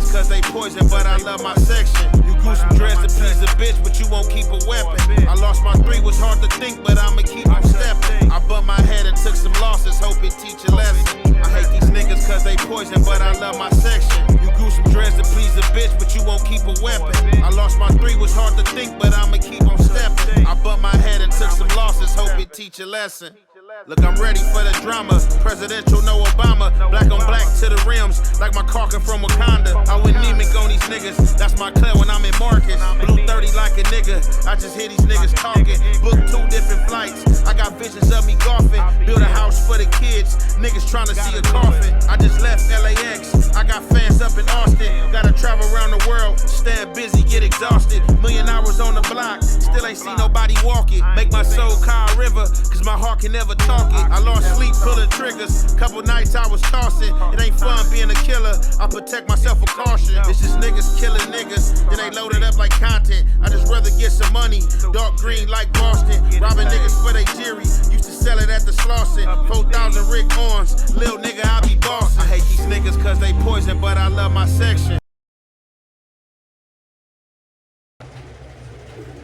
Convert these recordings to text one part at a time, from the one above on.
niggas cause they poison, but I love my section. You grew some dreads to please a bitch, but you won't keep a weapon. I lost my 3, was hard to think, but I'ma keep on stepping. I bumped my head and took some losses, hope it teach a lesson. I hate these niggas cause they poison, but I love my section. You grew some dreads to please a bitch, but you won't keep a weapon. I lost my 3, was hard to think, but I'ma keep on stepping. I bumped my head and took some losses, hope it teach a lesson. Look, I'm ready for the drama. Presidential, no Obama. Black on black to the rims, like my car come from Wakanda. I went anemic on these niggas. That's my club when I'm in Marcus. Blue 30 like a nigga. I just hear these niggas talking. Booked 2 different flights. I got visions of me golfing. Build a house for the kids. Niggas trying to see a coffin. I just left LAX. I got fans up in Austin. Gotta travel around the world. Staying busy, get exhausted. Million hours on the block. Still ain't see nobody walk it. Make my soul call a river, cause my heart can never talk it. I lost sleep pulling triggers. Couple nights I was tossing. It ain't fun being a killer. I protect myself with caution. It's just niggas killing niggas. Then they load it up like content. I just rather get some money. Dark green like Boston. Robbing niggas for they jury. Used to sell it at the Slauson. 4,000 Rick Owens. Lil nigga, I be bossing. I hate these niggas cause they poison, but I love my section.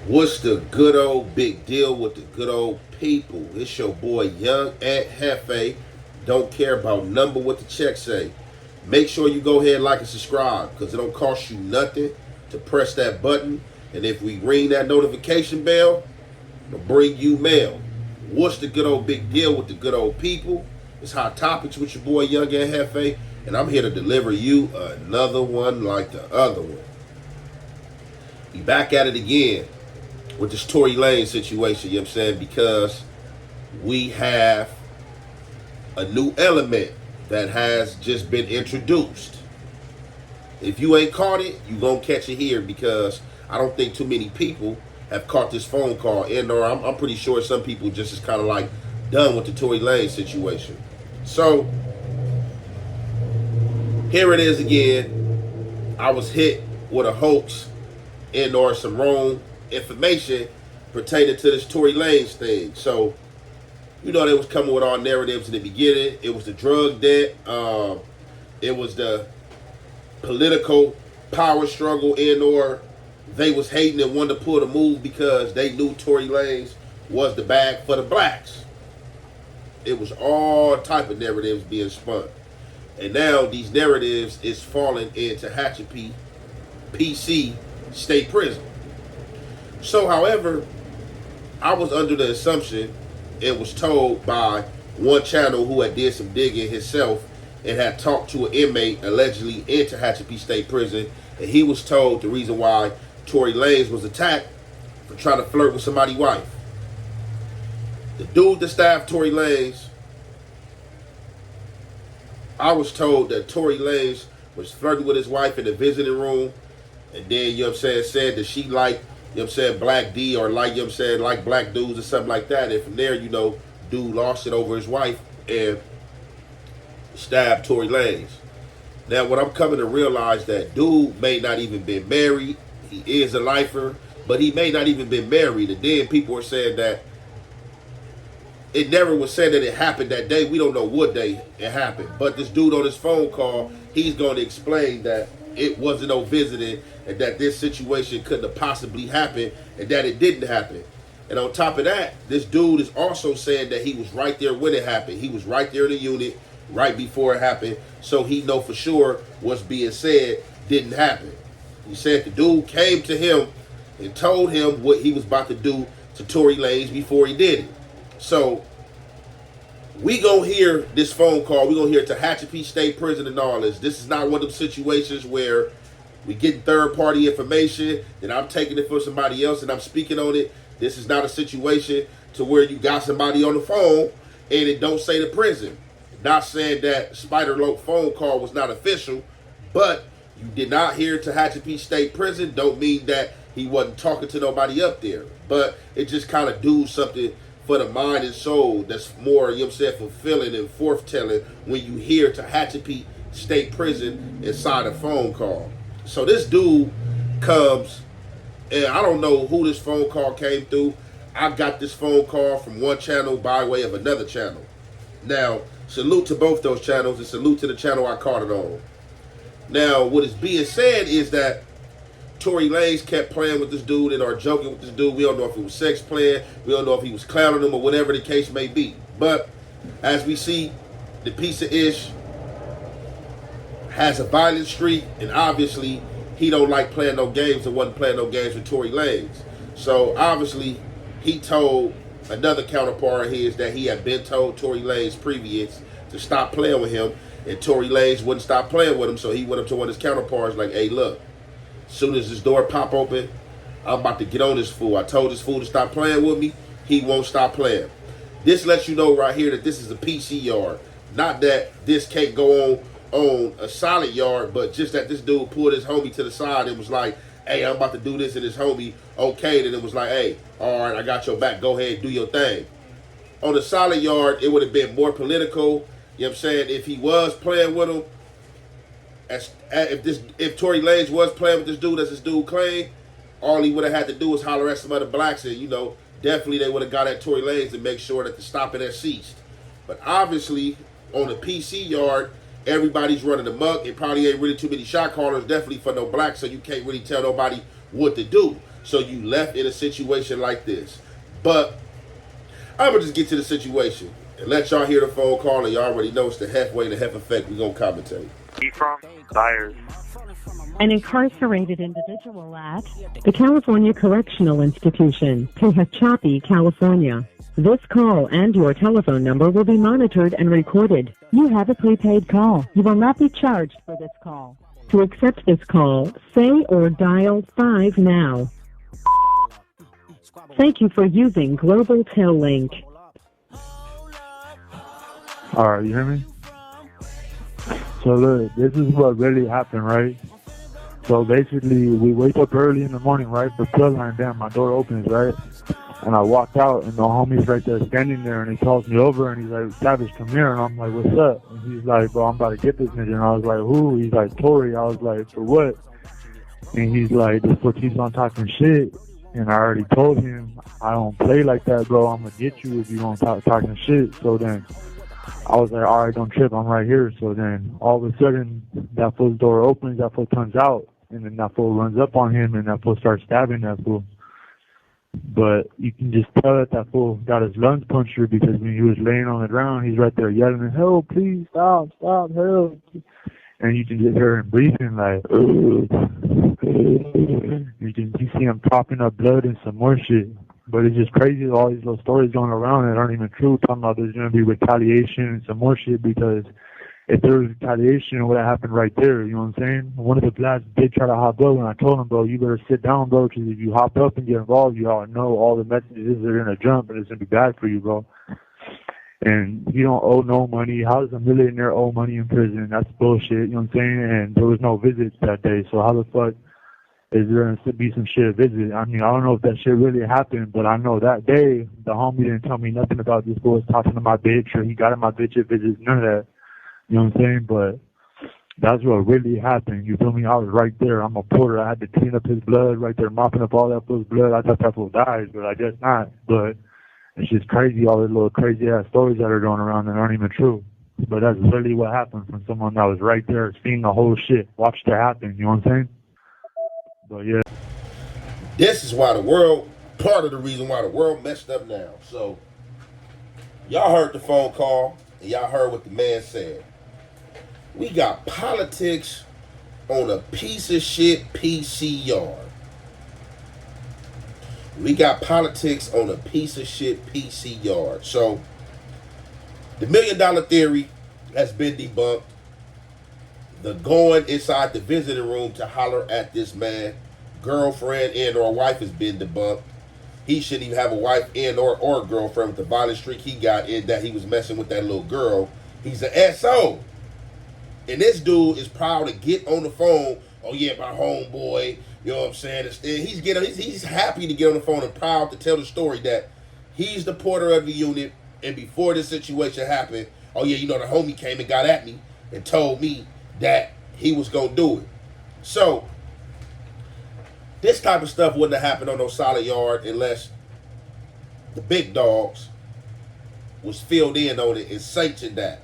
What's the good old big deal with the good old people? It's your boy Young at Hefe. Don't care about number what the check say. Make sure you go ahead and like and subscribe, because it don't cost you nothing to press that button. And if we ring that notification bell, it'll bring you mail. What's the good old big deal with the good old people? It's Hot Topics with your boy Young at Hefe, and I'm here to deliver you another one like the other one. We back at it again with this Tory Lanez situation, you know what I'm saying? Because we have a new element that has just been introduced. If you ain't caught it, you gonna catch it here, because I don't think too many people have caught this phone call. And or I'm pretty sure some people just is kind of like done with the Tory Lanez situation. So here it is again. I was hit with a hoax and or some wrong information pertaining to this Tory Lanez thing. So, you know, they was coming with all narratives in the beginning. It was the drug debt. It was the political power struggle, and or they was hating and wanted to pull the move because they knew Tory Lanez was the bag for the blacks. It was all type of narratives being spun. And now these narratives is falling into Tehachapi State Prison. So, however, I was under the assumption and was told by one channel who had did some digging himself and had talked to an inmate allegedly in Tehachapi State Prison, and he was told the reason why Tory Lanez was attacked for trying to flirt with somebody's wife. The dude that stabbed Tory Lanez, I was told that Tory Lanez was flirting with his wife in the visiting room, and then, you know what I'm saying, said that she liked, you know what I'm saying, black D, or like, you know what I'm saying, like black dudes or something like that. And from there, you know, dude lost it over his wife and stabbed Tory Lanez. Now, what I'm coming to realize, that dude may not even been married. He is a lifer, but he may not even been married. And then people are saying that it never was said that it happened that day. We don't know what day it happened. But this dude on his phone call, he's going to explain that it wasn't no visiting, and that this situation couldn't have possibly happened, and that it didn't happen. And on top of that, this dude is also saying that he was right there when it happened. He was right there in the unit right before it happened, so he know for sure what's being said didn't happen. He said the dude came to him and told him what he was about to do to Tory Lanez before he did it. So we gonna hear this phone call. We gonna hear Tehachapi State Prison and all this. This is not one of them situations where we get third-party information and I'm taking it for somebody else and I'm speaking on it. This is not a situation to where you got somebody on the phone and it don't say the prison. Not saying that Spider Loc phone call was not official, but you did not hear Tehachapi State Prison. Don't mean that he wasn't talking to nobody up there. But it just kind of do something for the mind and soul that's more, you know what I'm saying, fulfilling and forth-telling when you hear Tehachapi State Prison inside a phone call. So this dude comes, and I don't know who this phone call came through. I got this phone call from one channel by way of another channel. Now, salute to both those channels and salute to the channel I caught it on. Now, what is being said is that Tory Lanez kept playing with this dude and are joking with this dude. We don't know if it was sex playing. We don't know if he was clowning him or whatever the case may be. But as we see, the piece of ish has a violent streak, and obviously he don't like playing no games and wasn't playing no games with Tory Lanez. So obviously he told another counterpart of his that he had been told Tory Lanez previous to stop playing with him, and Tory Lanez wouldn't stop playing with him, so he went up to one of his counterparts like, hey, look, as soon as this door pop open, I'm about to get on this fool. I told this fool to stop playing with me. He won't stop playing. This lets you know right here that this is a PC yard. Not that this can't go on a solid yard, but just that this dude pulled his homie to the side and was like, hey, I'm about to do this, and his homie okayed it and was like, hey, all right, I got your back. Go ahead, do your thing. On a solid yard, it would have been more political. You know what I'm saying? If he was playing with him, if Tory Lanez was playing with this dude as this dude claimed, all he would have had to do was holler at some other blacks, and definitely they would have got at Tory Lanez to make sure that the stopping had ceased. But obviously, on the PC yard, everybody's running amok. It probably ain't really too many shot callers, definitely for no blacks, so you can't really tell nobody what to do. So you left in a situation like this. But I'm going to just get to the situation and let y'all hear the phone call, and y'all already know it's the halfway to half effect. We're going to commentate. He from Byers. An incarcerated individual at the California Correctional Institution, Tehachapi, California. This call and your telephone number will be monitored and recorded. You have a prepaid call. You will not be charged for this call. To accept this call, say or dial 5 now. Thank you for using Global Tel Link. All right, you hear me? So look, this is what really happened, right? So basically, we wake up early in the morning, right? The plug line down, my door opens, right? And I walk out, and the homie's right there standing there, and he calls me over, and he's like, Savage, come here. And I'm like, what's up? And he's like, bro, I'm about to get this nigga. And I was like, who? He's like, Tory. I was like, for what? And he's like, this fool keeps on talking shit. And I already told him, I don't play like that, bro. I'm going to get you if you don't talking shit. So then I was like, all right, don't trip. I'm right here. So then all of a sudden, that fool's door opens, that fool comes out, and then that fool runs up on him, and that fool starts stabbing that fool. But you can just tell that fool got his lungs punctured, because when he was laying on the ground, he's right there yelling, help, please, stop, help. And you can just hear him breathing like, you see him popping up blood and some more shit. But it's just crazy, all these little stories going around that aren't even true, talking about there's going to be retaliation and some more shit, because if there was retaliation, it would have happened right there, you know what I'm saying? One of the blacks did try to hop up, and I told him, bro, you better sit down, bro, because if you hop up and get involved, you all know all the messages are going to jump, and it's going to be bad for you, bro. And you don't owe no money. How does a millionaire owe money in prison? That's bullshit, you know what I'm saying? And there was no visits that day, so how the fuck is there going to be some shit visit? I mean, I don't know if that shit really happened, but I know that day, the homie didn't tell me nothing about this boy talking to my bitch, or he got in my bitch at visits, none of that. You know what I'm saying? But that's what really happened. You feel me? I was right there. I'm a porter. I had to clean up his blood right there, mopping up all that fool's blood. I thought that fool died, but I guess not. But it's just crazy, all the little crazy-ass stories that are going around that aren't even true. But that's literally what happened from someone that was right there, seeing the whole shit, watched it happen. You know what I'm saying? But yeah. This is why part of the reason why the world messed up now. So, y'all heard the phone call, and y'all heard what the man said. We got politics on a piece of shit PC yard. We got politics on a piece of shit PC yard. So, the $1 million theory has been debunked. The going inside the visiting room to holler at this man, girlfriend and or wife, has been debunked. He shouldn't even have a wife and or girlfriend with the violent streak he got in, that he was messing with that little girl. He's an SO. And this dude is proud to get on the phone. Oh yeah, my homeboy. You know what I'm saying? He's happy to get on the phone and proud to tell the story that he's the porter of the unit. And before this situation happened, oh yeah, the homie came and got at me and told me that he was going to do it. So, this type of stuff wouldn't have happened on no solid yard unless the big dogs was filled in on it and sanctioned that.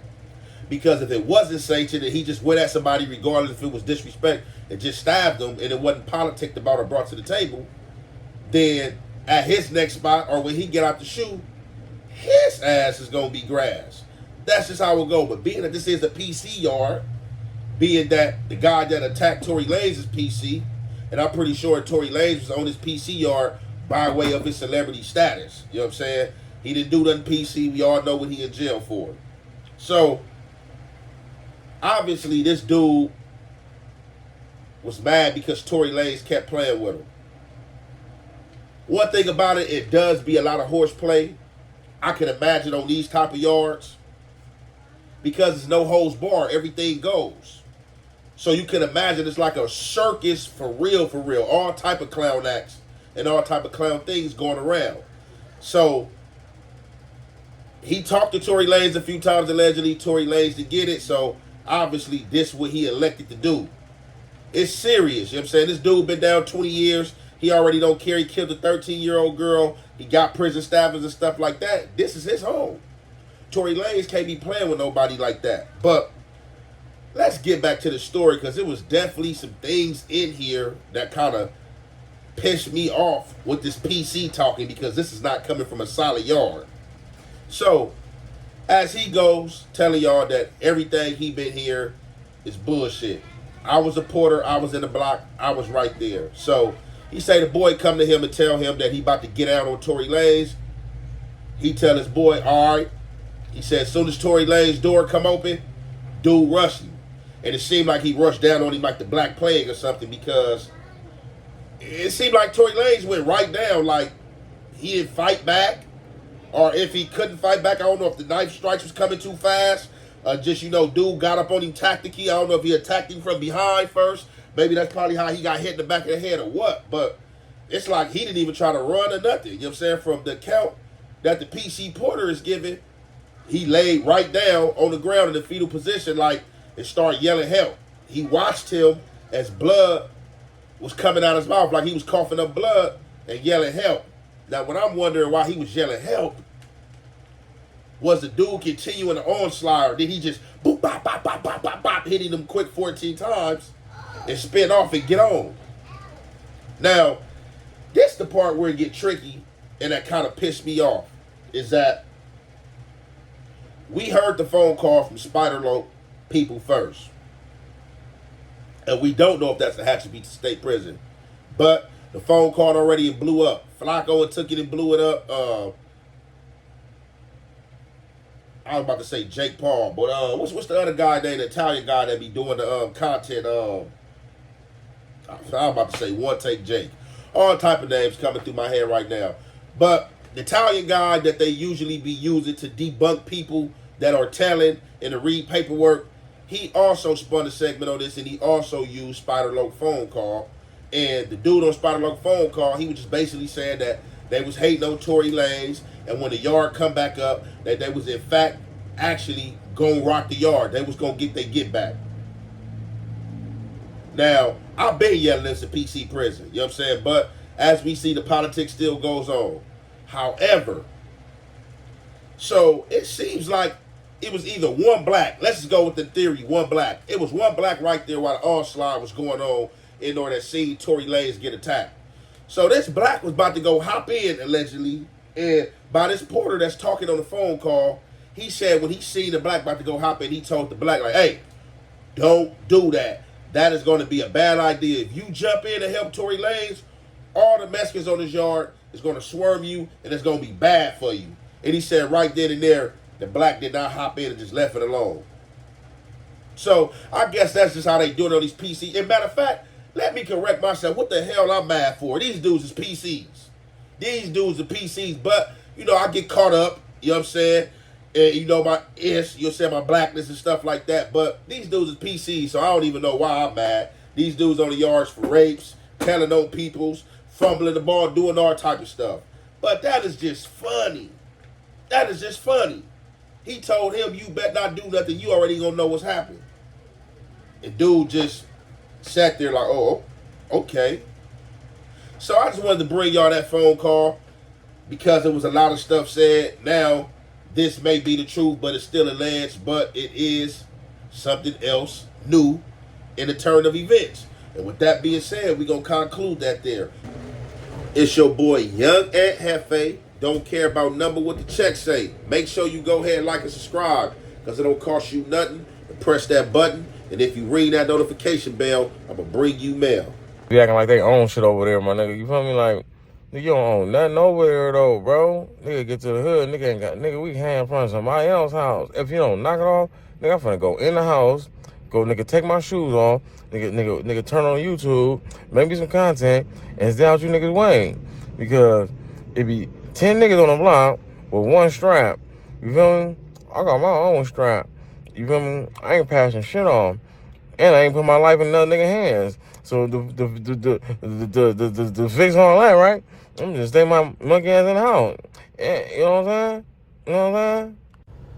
Because if it wasn't sanctioned and he just went at somebody regardless if it was disrespect and just stabbed them and it wasn't politicked about or brought to the table, then at his next spot or when he get out the shoe, his ass is going to be grass. That's just how it go. But being that this is a PC yard, being that the guy that attacked Tory Lanez is PC, and I'm pretty sure Tory Lanez was on his PC yard by way of his celebrity status. You know what I'm saying? He didn't do nothing PC. We all know what he in jail for. So, obviously, this dude was mad because Tory Lanez kept playing with him. One thing about it, it does be a lot of horseplay. I can imagine on these type of yards. Because it's no holds bar, everything goes. So you can imagine it's like a circus for real, for real. All type of clown acts and all type of clown things going around. So he talked to Tory Lanez a few times, allegedly. Tory Lanez to get it. So obviously this is what he elected to do. It's serious. You know what I'm saying? This dude been down 20 years. He already don't care. He killed a 13-year-old girl. He got prison stabbings and stuff like that. This is his home. Tory Lanez can't be playing with nobody like that. But let's get back to the story because it was definitely some things in here that kind of pissed me off with this PC talking because this is not coming from a solid yard. So, as he goes, telling y'all that everything he been here is bullshit. I was a porter. I was in the block. I was right there. So, he say the boy come to him and tell him that he about to get out on Tory Lanez. He tell his boy, all right. He said, as soon as Tory Lanez's door come open, dude rushed him. And it seemed like he rushed down on him like the Black Plague or something because it seemed like Tory Lanez went right down like he didn't fight back. Or if he couldn't fight back, I don't know if the knife strikes was coming too fast. Just, dude got up on him tactically. I don't know if he attacked him from behind first. Maybe that's probably how he got hit in the back of the head or what. But it's like he didn't even try to run or nothing. You know what I'm saying? From the count that the PC Porter is giving, he laid right down on the ground in the fetal position like and started yelling help. He watched him as blood was coming out of his mouth like he was coughing up blood and yelling help. Now, what I'm wondering why he was yelling help was the dude continuing the onslaught, or did he just boop, bop, bop, bop, bop, bop, bop, hitting them quick 14 times and spin off and get on? Now, this the part where it get tricky and that kind of pissed me off is that we heard the phone call from Spider people first. And we don't know if that's the Tehachapi State Prison. But the phone call already blew up. Flacco took it and blew it up. I was about to say Jake Paul, but what's the other guy named, the Italian guy that be doing the content? I was about to say One Take Jake. All type of names coming through my head right now. But the Italian guy that they usually be using to debunk people that are telling and to read paperwork, he also spun a segment on this and he also used Spider Loc phone call. And the dude on Spider Loc phone call, he was just basically saying that they was hating on Tory Lanez, and when the yard come back up, that they was in fact actually gonna rock the yard. They was gonna get their get back. Now, I've been yelling this at PC prison, you know what I'm saying? But as we see, the politics still goes on. However, so it seems like it was either one black. Let's just go with the theory, one black. It was one black right there while the onslaught was going on in order to see Tory Lanez get attacked. So this black was about to go hop in, allegedly, and by this porter that's talking on the phone call, he said when he seen the black about to go hop in, he told the black, like, hey, don't do that. That is going to be a bad idea. If you jump in and help Tory Lanez, all the Mexicans on his yard is going to swerve you, and it's going to be bad for you. And he said right then and there, the black did not hop in and just left it alone. So I guess that's just how they do it on these PCs. And matter of fact, let me correct myself. What the hell I'm mad for? These dudes is PCs. These dudes are PCs. But, I get caught up, you know what I'm saying? And, my you'll say my blackness and stuff like that. But these dudes is PCs, so I don't even know why I'm mad. These dudes on the yards for rapes, telling on peoples, fumbling the ball, doing all type of stuff. But that is just funny. That is just funny. He told him, you better not do nothing. You already gonna know what's happening. And dude just sat there like, oh, okay. So I just wanted to bring y'all that phone call because there was a lot of stuff said. Now, this may be the truth, but it's still alleged, but it is something else new in the turn of events. And with that being said, we're going to conclude that there. It's your boy, Young Ant Hefe. Don't care about number what the check say. Make sure you go ahead and like and subscribe, because it don't cost you nothing. And press that button, and if you ring that notification bell, I'm going to bring you mail. Be acting like they own shit over there, my nigga. You feel me? Like, nigga, you don't own nothing over there, though, bro. Nigga, get to the hood. Nigga ain't got, nigga, we hand in front of somebody else's house. If you don't knock it off, nigga, I'm finna go in the house, go, nigga, take my shoes off, nigga, turn on YouTube, make me some content, and stay out you niggas' way. Because it be 10 niggas on the block with one strap. You feel me? I got my own strap. You feel me? I ain't passing shit off. And I ain't put my life in another nigga's hands. So the fix all that, right? I'm just stay my monkey ass in the house. And, you know what I'm saying? You know what I'm saying?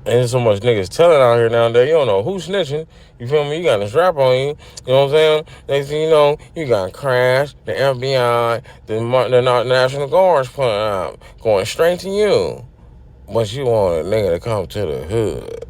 And there's so much niggas telling out here nowadays. You don't know who's snitching. You feel me? You got a strap on you. You know what I'm saying? Next thing you know, you got Crash, the FBI, the National Guards pulling out, going straight to you. But you want a nigga to come to the hood.